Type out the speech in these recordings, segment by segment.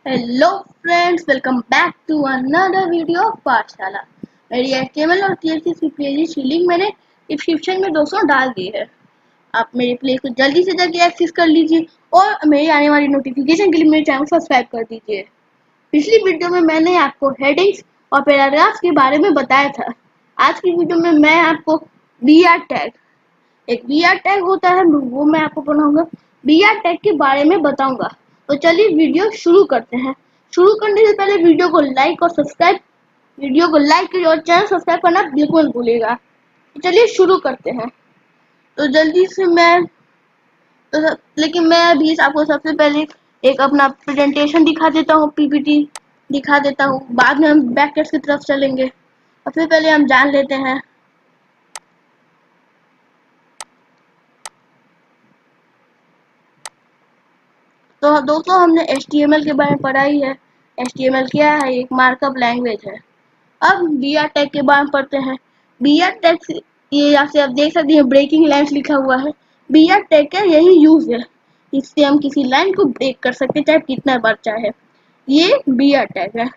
Hello friends, welcome back to another video of Pathshala. मेरी HTML और CSS की playlist की लिंक मैंने डिस्क्रिप्शन में दोस्तों डाल दी है। आप मेरे प्ले को जल्दी से जाके एक्सेस कर लीजिए और मेरी आने वाली नोटिफिकेशन के लिए मेरे चैनल को सब्सक्राइब कर दीजिए। पिछली वीडियो में मैंने आपको हेडिंग्स और पैराग्राफ्स के बारे में बताया था। आज की वीडियो में मैं आपको बीआर टैग, एक बीआर टैग होता है वो मैं आपको बनाऊंगा, बीआर टैग के बारे में बताऊंगा। तो चलिए वीडियो शुरू करते हैं। शुरू करने से पहले वीडियो को लाइक करिए और चैनल सब्सक्राइब करना बिल्कुल मत भूलिएगा। तो चलिए शुरू करते हैं। तो जल्दी से लेकिन मैं अभी आपको सबसे पहले एक अपना प्रेजेंटेशन दिखा देता हूँ, पीपीटी दिखा देता हूँ। बाद में हम बैकटेक्स्ट की तरफ चलेंगे। सबसे पहले हम जान लेते हैं। तो दोस्तों, हमने HTML के बारे में पढ़ा ही है। HTML क्या है? एक मार्कअप लैंग्वेज है। अब बीआर टैग के बारे में पढ़ते हैं। बीआर टैग ये यहाँ से आप देख सकते हैं, ब्रेकिंग लाइन्स लिखा हुआ है। बीआर टैग का यही यूज है। इससे हम किसी लाइन को ब्रेक कर सकते हैं, चाहे कितना बार चाहे। ये बीआर टैग है।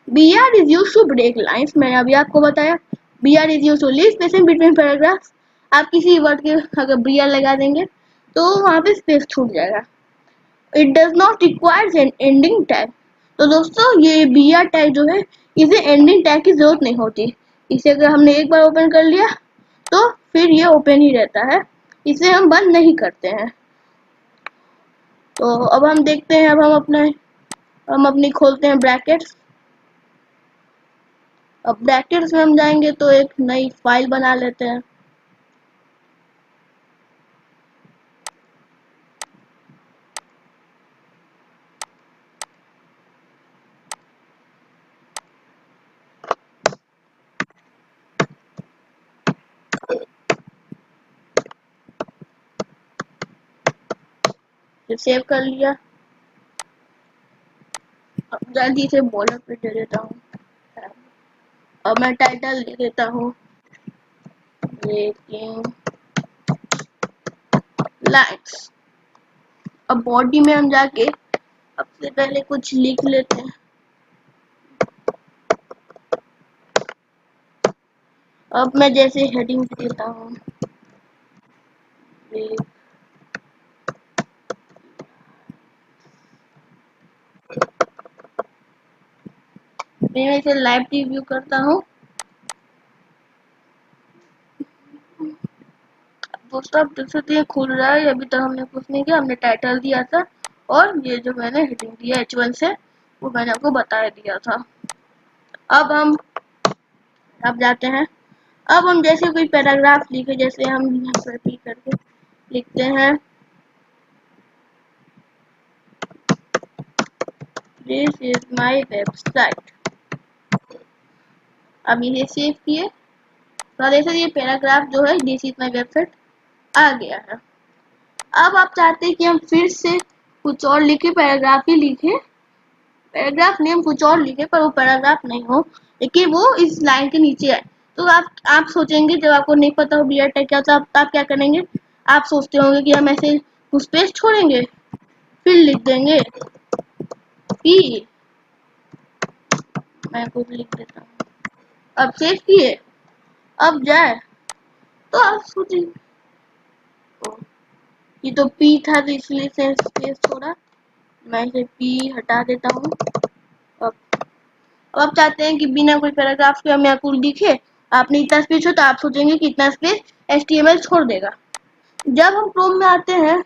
BR is use to break lines. मैंने अभी आपको बताया, BR is use to leave space in between paragraphs. आप किसी वर्ड के अगर बीआर लगा देंगे तो वहाँ पे स्पेस छूट जाएगा। It does not requires an ending tag. तो दोस्तों, ये बीआर टैग जो है, इसे एंडिंग टैग की जरूरत नहीं होती। इसे अगर हमने एक बार ओपन कर लिया तो फिर ये ओपन ही रहता है। इसे हम बंद नहीं करते हैं। तो अब हम देखते हैं, अब हम अपनी खोलते हैं ब्रैकेट्स। अब ब्रैकेट्स में हम जाएंगे तो एक नई फाइल बना लेते हैं। फिर सेव कर लिया। अब जल्दी से बॉर्डर पे दे देता हूँ। अब मैं टाइटल दे देता हूँ, ब्रेकिंग लाइन्स। अब बॉडी में हम जाके सबसे पहले कुछ लिख लेते हैं। अब मैं जैसे हेडिंग देता हूँ, मैं इसे लाइव रिव्यू करता हूँ। दोस्तों, आप देख सकते हैं खुल रहा है। अभी तक हमने कुछ नहीं किया, हमने टाइटल दिया था और ये जो मैंने हेडिंग दिया H1 से, वो मैंने आपको बताया दिया था। अब हम अब जाते हैं। अब हम जैसे कोई पैराग्राफ लिखे, जैसे हम यहाँ पर भी करके लिखते हैं, दिस इज माई वेबसाइट। अब इसे सेव किए तो जैसे ये पैराग्राफ जो है, दिस इज माई वेबसाइट, आ गया है। अब आप चाहते हैं कि हम फिर से कुछ और लिखे, पैराग्राफ ही लिखे, पैराग्राफ नेम कुछ और लिखे, पर वो पैराग्राफ नहीं हो, लेकिन वो इस लाइन के नीचे है। तो आप सोचेंगे, जब आपको नहीं पता हो बीआर टैग क्या होता है, आप क्या करेंगे? आप सोचते होंगे कि हम ऐसे कुछ स्पेस छोड़ेंगे, फिर लिख देंगे पी। मैं कुछ लिख देता हूँ। अब सेव किए, अब जाए तो आप सोचेंगे ये तो पी था, तो इसलिए से स्पेस छोड़ा। मैं इसे पी हटा देता हूँ। अब अब आप चाहते हैं कि बिना कोई पैराग्राफ के हम यहाँ कुछ लिखे, आपने इतना स्पेस हो तो आप सोचेंगे कि इतना स्पेस HTML छोड़ देगा। जब हम क्रोम में आते हैं,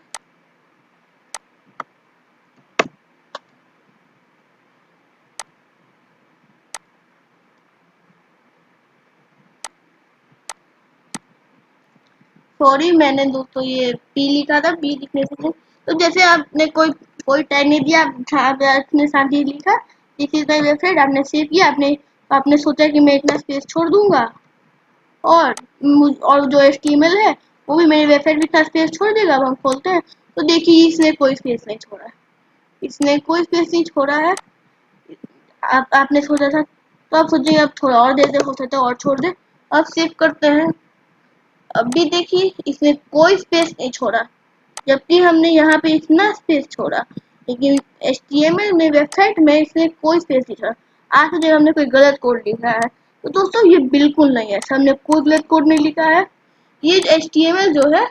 सॉरी मैंने दोस्तों ये पी लिखा था, पी लिखने से नहीं। तो जैसे आपने कोई कोई टैग नहीं दिया, आपने साथ ही लिखा दिस इज माय वेबसाइट, आपने सेव किया, आपने आपने सोचा कि मैं इतना स्पेस छोड़ दूंगा और जो HTML है वो भी मेरी वेबसाइट में इतना स्पेस छोड़ देगा। अब हम खोलते हैं तो देखिए, इसने कोई स्पेस नहीं छोड़ा है। इसने कोई स्पेस नहीं छोड़ा है। आपने सोचा था तो आप सोचेंगे अब थोड़ा और दे दे, हो सकता है और छोड़ दे। अब सेव करते हैं। अब भी देखिए, इसने कोई स्पेस नहीं छोड़ा, जबकि हमने यहाँ पे इतना स्पेस छोड़ा। लेकिन HTML में वेबसाइट में इसने कोई स्पेस नहीं था। आज तो जब हमने कोई गलत कोड लिखा है तो दोस्तों ये बिल्कुल नहीं है, हमने कोई गलत कोड नहीं लिखा है। ये HTML जो है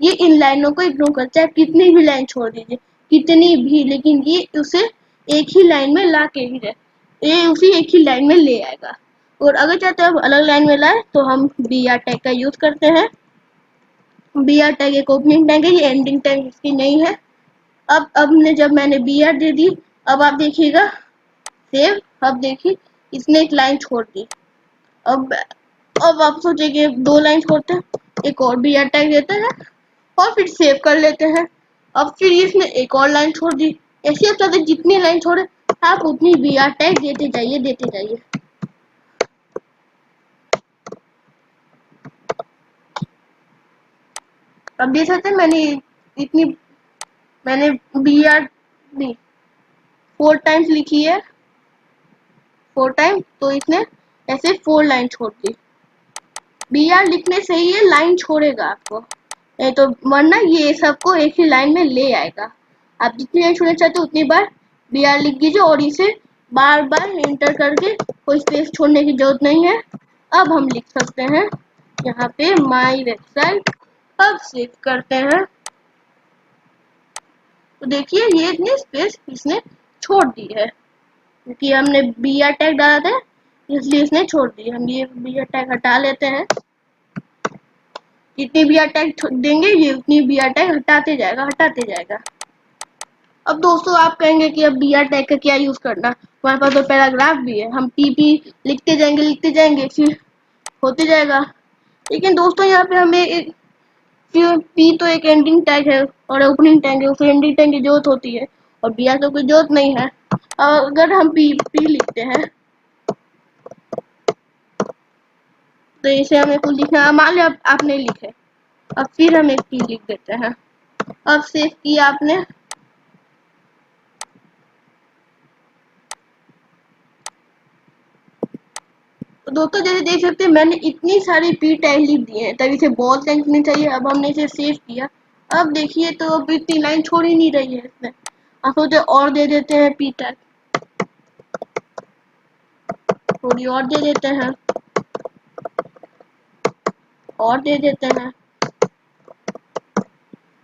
ये इन लाइनों को इग्नोर करता है, कितनी भी लाइन छोड़ दीजिए, कितनी भी, लेकिन ये उसे एक ही लाइन में ला के ही रहे, ये उसी एक ही लाइन में ले आएगा। और अगर चाहते हैं अलग लाइन में लाए तो हम BR टैग का यूज करते हैं। BR टैग एक ओपनिंग टैग है, ये एंडिंग टैग इसकी नहीं है। अब जब मैंने BR दे दी, अब आप देखिएगा सेव, अब देखिए इसने एक लाइन छोड़ दी। अब अब आप सोचेंगे दो लाइन छोड़ते हैं, एक और BR टैग देते हैं और फिर सेव कर लेते हैं। अब फिर इसने एक और लाइन छोड़ दी। ऐसे आप चाहते जितनी लाइन छोड़े आप उतनी BR टैग देते जाइए, देते जाइए। अब देख सकते हैं मैंने BR नहीं 4 टाइम्स लिखी है, 4 टाइम, तो इसने ऐसे 4 लाइन छोड़ दी। BR लिखने से ही ये लाइन छोड़ेगा आपको, नहीं तो वरना ये सबको एक ही लाइन में ले आएगा। आप जितनी लाइन छोड़ना चाहते हो उतनी बार BR लिख दीजिए और इसे बार बार एंटर करके, कोई स्पेस छोड़ने की जरूरत नहीं है। अब हम लिख सकते हैं यहाँ पे माई वेबसाइट। अब सेव करते हैं तो देखिए ये इतनी स्पेस इसने छोड़ दी है, क्योंकि हमने BR टैग डाला था इसलिए इसने छोड़ दी। हम ये BR टैग हटा लेते हैं, जितनी BR टैग देंगे ये उतनी BR टैग हटाते जाएगा। अब दोस्तों आप कहेंगे कि अब BR टैग का क्या यूज करना, हमारे पास तो पैराग्राफ भी है, हम PP लिखते जाएंगे फिर होते जाएगा। लेकिन दोस्तों यहाँ पे हमें एक P तो एक एंडिंग टैग है और ओपनिंग टैग है, उसे एंडिंग टैग की जरूरत होती है और BR तो कोई जरूरत नहीं है। अगर हम P लिखते हैं तो इसे हमें कुछ लिखना, मान लिया आपने लिखे, अब फिर हम एक P लिख देते हैं। अब सेव किया आपने, तो दोस्तों जैसे देख सकते हैं मैंने इतनी सारी P टैग लिख दिए हैं, तभी इसे बहुत लाइन नहीं चाहिए। अब हमने इसे सेव किया, अब देखिए तो अब इतनी लाइन छोड़ ही नहीं रही है इसमें। आप सोचे और दे देते हैं P टैग, थोड़ी और दे देते हैं, और दे देते हैं।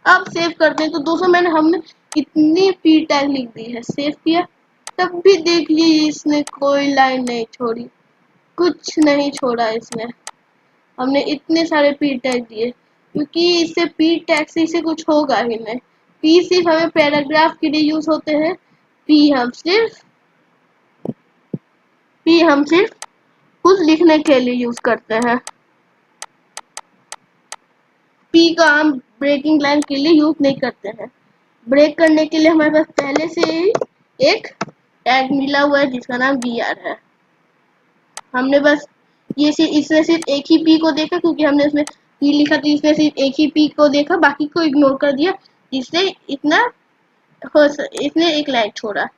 अब सेव करते हैं तो दोस्तों हमने इतनी P टैग लिख दी है, सेव किया, तब भी देखिए इसने कोई लाइन नहीं छोड़ी, कुछ नहीं छोड़ा इसने। हमने इतने सारे P टैग दिए, क्योंकि इससे P टैग से इसे कुछ होगा ही नहीं। P सिर्फ हमें पैराग्राफ के लिए यूज होते हैं, P हम सिर्फ कुछ लिखने के लिए यूज करते हैं। P का हम ब्रेकिंग लाइन के लिए यूज नहीं करते हैं। ब्रेक करने के लिए हमारे पास पहले से ही एक टैग मिला हुआ है जिसका नाम BR है। हमने बस इसमें सिर्फ एक ही P को देखा, क्योंकि हमने उसमें P लिखा तो इसमें सिर्फ एक ही P को देखा, बाकी को इग्नोर कर दिया, जिससे इसने एक लाइन छोड़ा।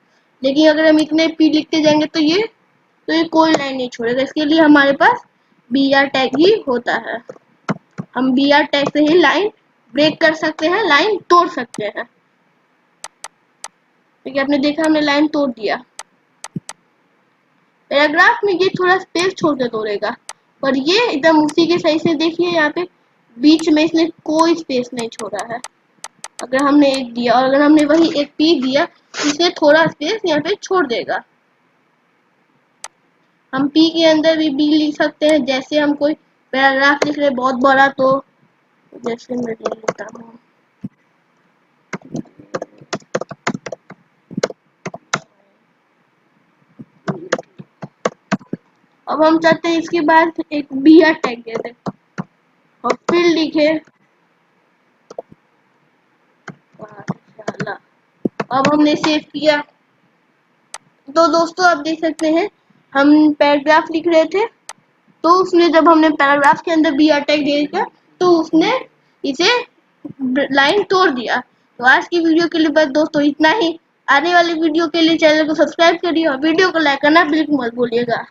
लेकिन अगर हम इतने P लिखते जाएंगे तो ये कोई लाइन नहीं छोड़ेगा। इसके लिए हमारे पास BR टैग ही होता है। हम BR टैग से ही लाइन ब्रेक कर सकते हैं, लाइन तोड़ सकते हैं। क्योंकि आपने देखा हमने लाइन तोड़ दिया। पैराग्राफ में ये थोड़ा स्पेस छोड़ के तोड़ेगा, पर ये एकदम उसी के सही से देखिए यहाँ पे बीच में इसने कोई स्पेस नहीं छोड़ा है। अगर हमने एक दिया और अगर हमने वही एक P दिया तो इसने थोड़ा स्पेस यहाँ पे छोड़ देगा। हम P के अंदर भी B लिख सकते हैं, जैसे हम कोई पैराग्राफ लिख रहे बहुत बड़ा, तो जैसे मैं लिख लेता हूँ अब हम चाहते हैं इसके बाद एक BR टैग दे दें और फिर लिखे माशाल्लाह। अब हमने सेव किया तो दोस्तों आप देख सकते हैं हम पैराग्राफ लिख रहे थे, तो उसने जब हमने पैराग्राफ के अंदर BR टैग दे दिया तो उसने इसे लाइन तोड़ दिया। तो आज की वीडियो के लिए बस दोस्तों इतना ही। आने वाली वीडियो के लिए चैनल को सब्सक्राइब करिए और वीडियो को लाइक करना बिल्कुल मत भूलिएगा।